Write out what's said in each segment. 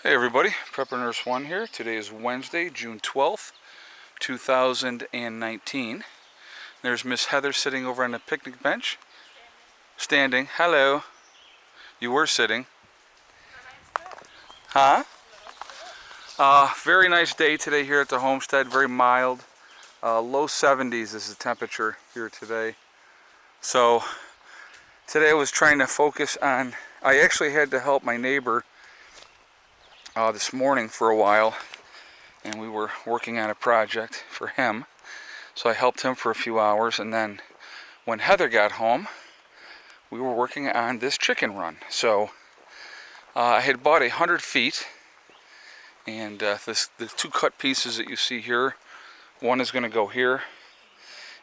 Hey everybody, Prepper Nurse 1 here. Today is Wednesday, June 12th, 2019. There's Miss Heather sitting over on the picnic bench. Standing. Hello. You were sitting. Huh? Very nice day today here at the Homestead. Very mild. Low 70s is the temperature here today. So today I was trying to focus on, I actually had to help my neighbor this morning for a while, and we were working on a project for him, so I helped him for a few hours, and then when Heather got home we were working on this chicken run. So I had bought 100 feet, and the two cut pieces that you see here, one is going to go here,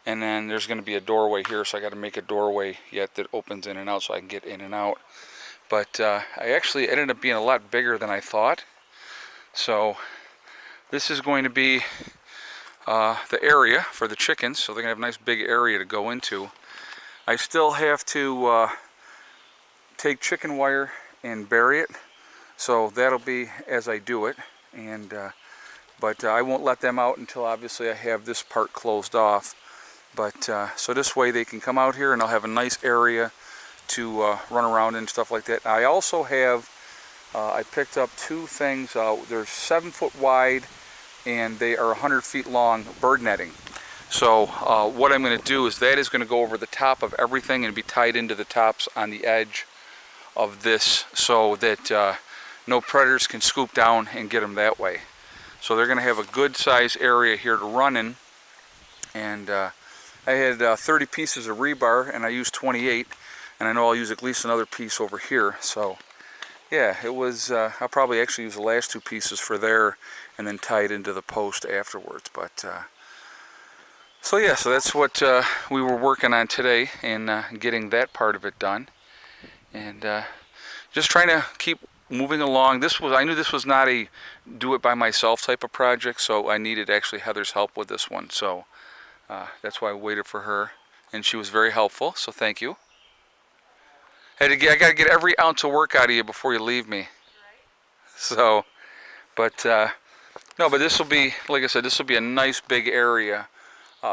and then there's going to be a doorway here, so I got to make a doorway yet that opens in and out so I can get in and out. But I actually ended up being a lot bigger than I thought. So this is going to be the area for the chickens. So they're going to have a nice big area to go into. I still have to take chicken wire and bury it. So that'll be as I do it. And but I won't let them out until obviously I have this part closed off. But so this way they can come out here and I'll have a nice area to run around and stuff like that. I also have, I picked up two things. They're 7 foot wide and they are 100 feet long bird netting. So what I'm going to do is that is going to go over the top of everything and be tied into the tops on the edge of this so that no predators can scoop down and get them that way. So they're going to have a good size area here to run in. And I had 30 pieces of rebar and I used 28. And I know I'll use at least another piece over here. So yeah, it was, I'll probably actually use the last two pieces for there and then tie it into the post afterwards. But so yeah, so that's what we were working on today, and getting that part of it done. And just trying to keep moving along. I knew this was not a do it by myself type of project, so I needed actually Heather's help with this one. So that's why I waited for her, and she was very helpful, so thank you. I got to get every ounce of work out of you before you leave me. So, but no, but this will be, like I said, this will be a nice big area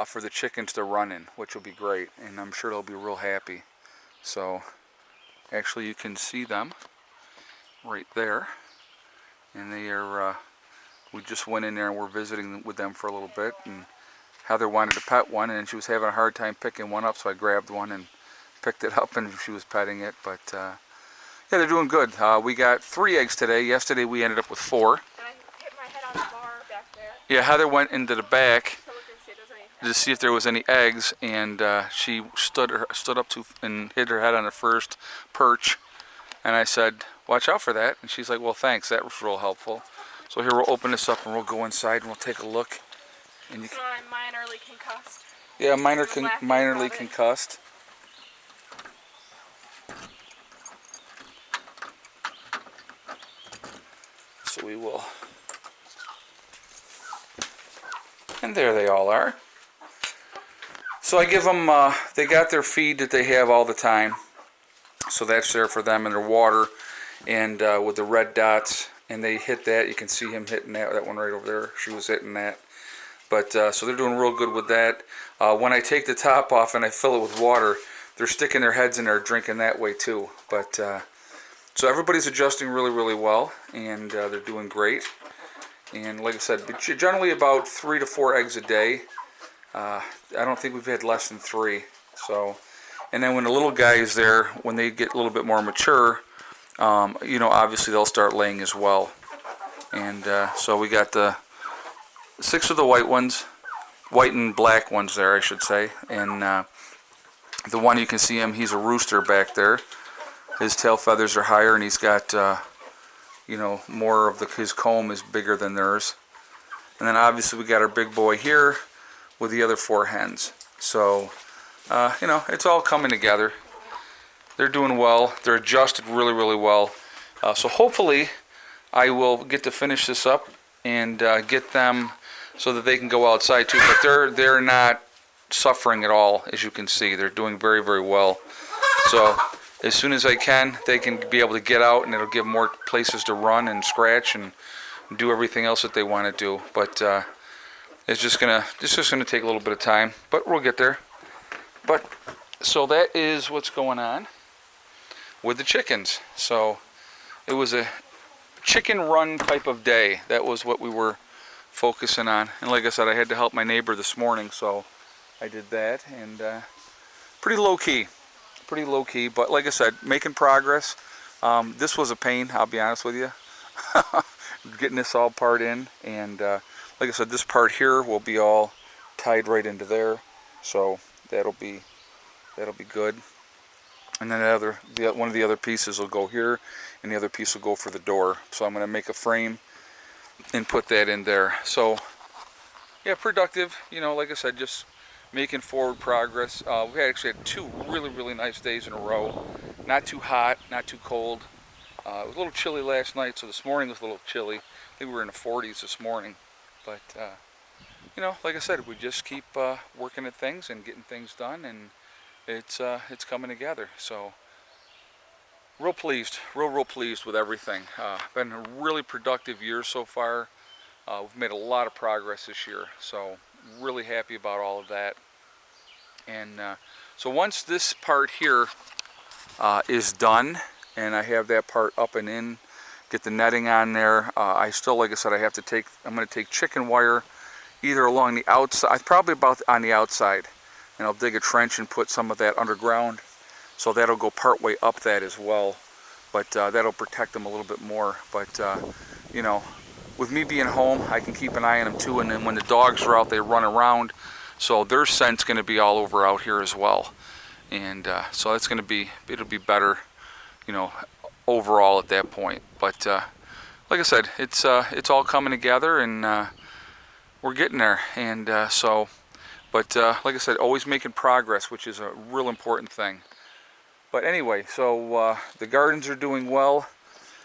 for the chickens to run in, which will be great, and I'm sure they'll be real happy. So, actually, you can see them right there, and they are. We just went in there and we're visiting with them for a little bit, and Heather wanted to pet one, and she was having a hard time picking one up, so I grabbed one and picked it up, and she was petting it. But yeah, they're doing good. We got 3 eggs today. Yesterday we ended up with 4. And I hit my head on the bar back there. Yeah, Heather went into the back to see if there was any eggs, and she stood up and hit her head on the first perch. And I said, "Watch out for that." And she's like, "Well, thanks. That was real helpful." So here, we'll open this up and we'll go inside and we'll take a look. And so I'm minorly concussed. Yeah, minorly concussed. So we will, and there they all are. So I give them, they got their feed that they have all the time, so that's there for them, and their water, and with the red dots, and they hit that. You can see him hitting that one right over there. She was hitting that. But so they're doing real good with that. When I take the top off and I fill it with water, they're sticking their heads in there drinking that way too. But so everybody's adjusting really, really well, and they're doing great. And like I said, generally about 3 to 4 eggs a day. I don't think we've had less than 3. So, and then when the little guy is there, when they get a little bit more mature, you know, obviously they'll start laying as well. And so we got the 6 of the white ones, white and black ones there, I should say. And the one, you can see him, he's a rooster back there. His tail feathers are higher, and he's got, you know, more of his comb is bigger than theirs. And then obviously we got our big boy here with the other 4 hens. So, you know, it's all coming together. They're doing well. They're adjusted really, really well. So hopefully I will get to finish this up and get them so that they can go outside too. But they're not suffering at all, as you can see. They're doing very, very well. So as soon as I can, they can be able to get out, and it'll give them more places to run and scratch and do everything else that they want to do. But it's just gonna take a little bit of time, but we'll get there. But so that is what's going on with the chickens. So it was a chicken run type of day. That was what we were focusing on. And like I said, I had to help my neighbor this morning, so I did that. And pretty low key, but like I said, making progress. This was a pain, I'll be honest with you, getting this all part in. And like I said, this part here will be all tied right into there, so that'll be good. And then one of the other pieces will go here, and the other piece will go for the door. So I'm going to make a frame and put that in there. So yeah, productive. Like I said, just making forward progress. We actually had 2 really nice days in a row. Not too hot, not too cold. It was a little chilly last night, so this morning was a little chilly. I think we were in the 40s this morning. But like I said, we just keep working at things and getting things done, and it's coming together. So real pleased with everything. Been a really productive year so far. We've made a lot of progress this year, so really happy about all of that. And so once this part here is done, and I have that part up and in, get the netting on there, I still, like I said, I'm going to take chicken wire either along the outside, probably about on the outside, and I'll dig a trench and put some of that underground, so that'll go part way up that as well. But that'll protect them a little bit more. But with me being home, I can keep an eye on them too, and then when the dogs are out, they run around, so their scent's going to be all over out here as well. And so it's going to it'll be better, overall at that point. But like I said, it's all coming together, and we're getting there. And but like I said, always making progress, which is a real important thing. But anyway, so the gardens are doing well.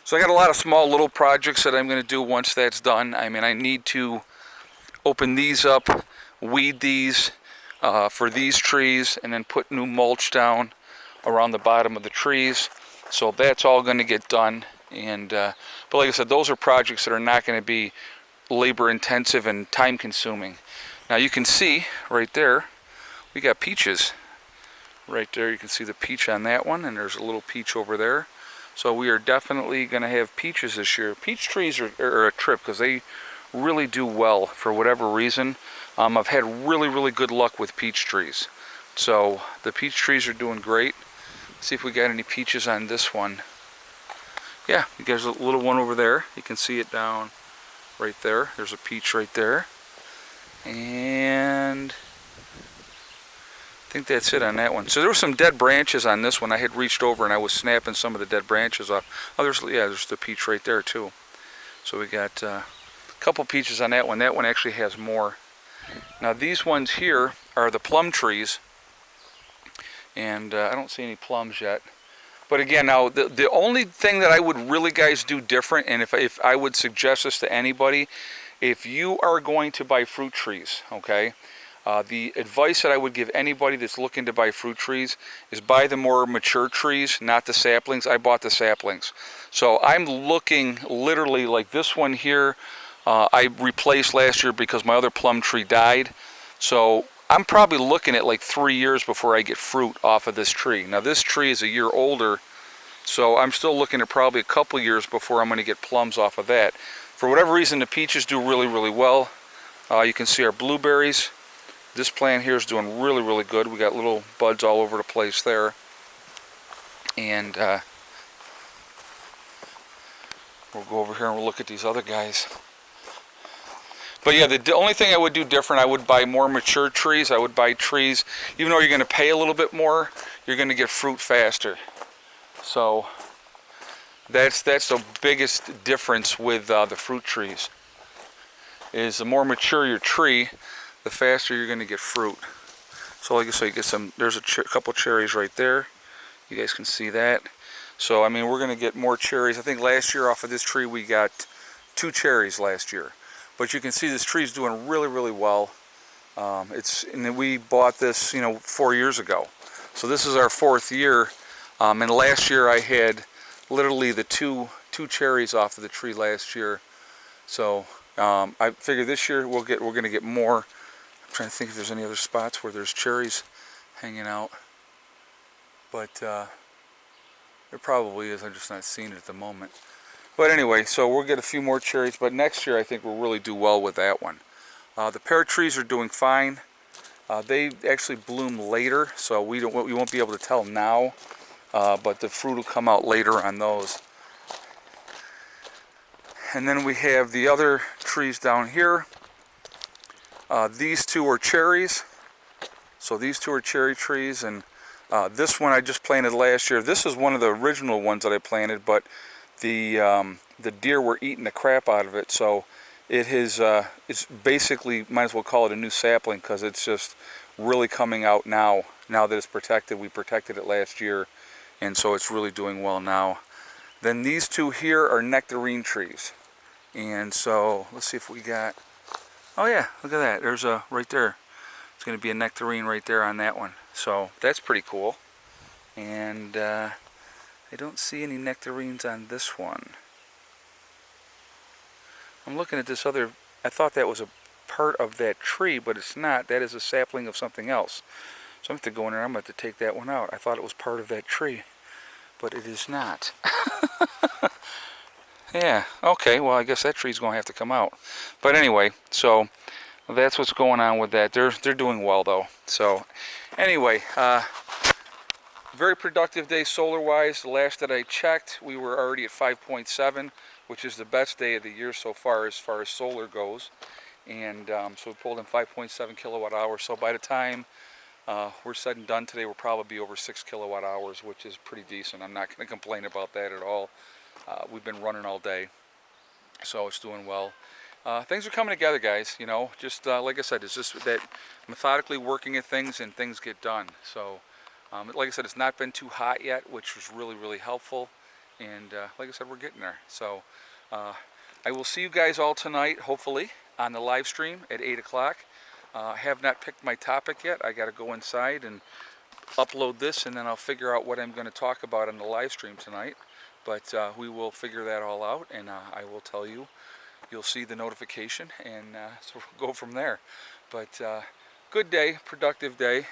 So I got a lot of small little projects that I'm going to do once that's done. I mean, I need to open these up, weed these for these trees, and then put new mulch down around the bottom of the trees. So that's all going to get done. And but like I said, those are projects that are not going to be labor intensive and time consuming. Now you can see right there, we got peaches. Right there you can see the peach on that one, and there's a little peach over there. So we are definitely going to have peaches this year. Peach trees are a trip because they really do well for whatever reason. I've had really good luck with peach trees. So the peach trees are doing great. Let's see if we got any peaches on this one. Yeah, there's a little one over there. You can see it down right there. There's a peach right there. And I think that's it on that one. So there were some dead branches on this one. I had reached over and I was snapping some of the dead branches off. Oh, there's the peach right there too. So we got a couple peaches on that one. That one actually has more. Now these ones here are the plum trees, and I don't see any plums yet. But again, now the only thing that I would really, guys, do different, and if I would suggest this to anybody, if you are going to buy fruit trees, okay, the advice that I would give anybody that's looking to buy fruit trees is buy the more mature trees, not the saplings. I bought the saplings. So I'm looking literally like this one here, I replaced last year because my other plum tree died. So I'm probably looking at like 3 years before I get fruit off of this tree. Now this tree is a year older, so I'm still looking at probably a couple years before I'm going to get plums off of that. For whatever reason, the peaches do really well. You can see our blueberries. This plant here is doing really good. We got little buds all over the place there. And we'll go over here and we'll look at these other guys. But yeah, the only thing I would do different, I would buy more mature trees. I would buy trees, even though you're going to pay a little bit more, you're going to get fruit faster. So that's the biggest difference with the fruit trees, is the more mature your tree, the faster you're going to get fruit. So like I say, you get some, there's a couple cherries right there. You guys can see that. So I mean, we're going to get more cherries. I think last year off of this tree we got 2 cherries last year. But you can see this tree is doing really well. And we bought this, 4 years ago. So this is our 4th year And last year I had literally the two cherries off of the tree last year. So I figure this year we're going to get more. I'm trying to think if there's any other spots where there's cherries hanging out. But there probably is. I'm just not seeing it at the moment. But anyway, so we'll get a few more cherries. But next year I think we'll really do well with that one. The pear trees are doing fine. They actually bloom later, so we won't be able to tell now. But the fruit will come out later on those. And then we have the other trees down here. These two are cherries. So these two are cherry trees, and this one I just planted last year. This is one of the original ones that I planted, but the deer were eating the crap out of it. So it is it's basically, might as well call it a new sapling, because it's just really coming out now. Now that it's protected, we protected it last year, and so it's really doing well now. Then these two here are nectarine trees. And so let's see if we got, oh yeah, look at that, there's a right there. It's going to be a nectarine right there on that one, so that's pretty cool. And I don't see any nectarines on this one. I'm looking at this other, I thought that was a part of that tree, but it's not. That is a sapling of something else. So I'm going to go in there, I'm going to have to take that one out. I thought it was part of that tree, but it is not. Yeah, okay, well I guess that tree's going to have to come out. But anyway, so that's what's going on with that. They're doing well though. So anyway, very productive day solar-wise. The last that I checked, we were already at 5.7, which is the best day of the year so far as solar goes. And so we pulled in 5.7 kilowatt hours. So by the time we're said and done today, we'll probably be over 6 kilowatt hours, which is pretty decent. I'm not going to complain about that at all. We've been running all day, so it's doing well. Things are coming together, guys. You know, just like I said, it's just that methodically working at things and things get done. So, like I said, it's not been too hot yet, which was really, really helpful. And like I said, we're getting there. So, I will see you guys all tonight, hopefully, on the live stream at 8 o'clock. I have not picked my topic yet. I got to go inside and upload this, and then I'll figure out what I'm going to talk about on the live stream tonight. But we will figure that all out, and I will tell you. You'll see the notification, and so we'll go from there. But good day, productive day.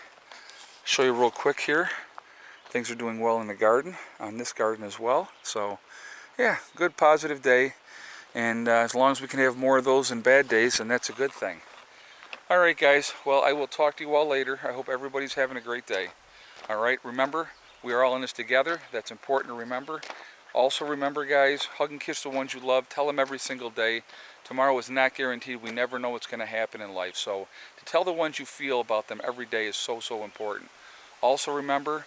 Show you real quick here. Things are doing well in the garden, on this garden as well. So yeah, good positive day. And as long as we can have more of those than bad days, then that's a good thing. Alright guys, well I will talk to you all later. I hope everybody's having a great day. Alright, remember, we are all in this together. That's important to remember. Also remember guys, hug and kiss the ones you love. Tell them every single day. Tomorrow is not guaranteed. We never know what's going to happen in life. So to tell the ones you feel about them every day is so, so important. Also remember,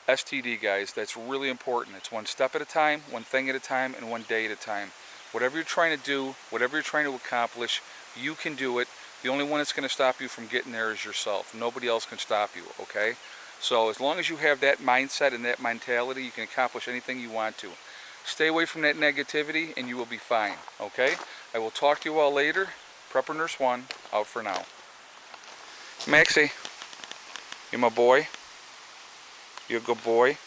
STD guys, that's really important. It's one step at a time, one thing at a time, and one day at a time. Whatever you're trying to do, whatever you're trying to accomplish, you can do it. The only one that's going to stop you from getting there is yourself. Nobody else can stop you, okay? So as long as you have that mindset and that mentality, you can accomplish anything you want to. Stay away from that negativity and you will be fine, okay? I will talk to you all later. Prepper Nurse 1, out for now. Maxie, you my boy? You a good boy?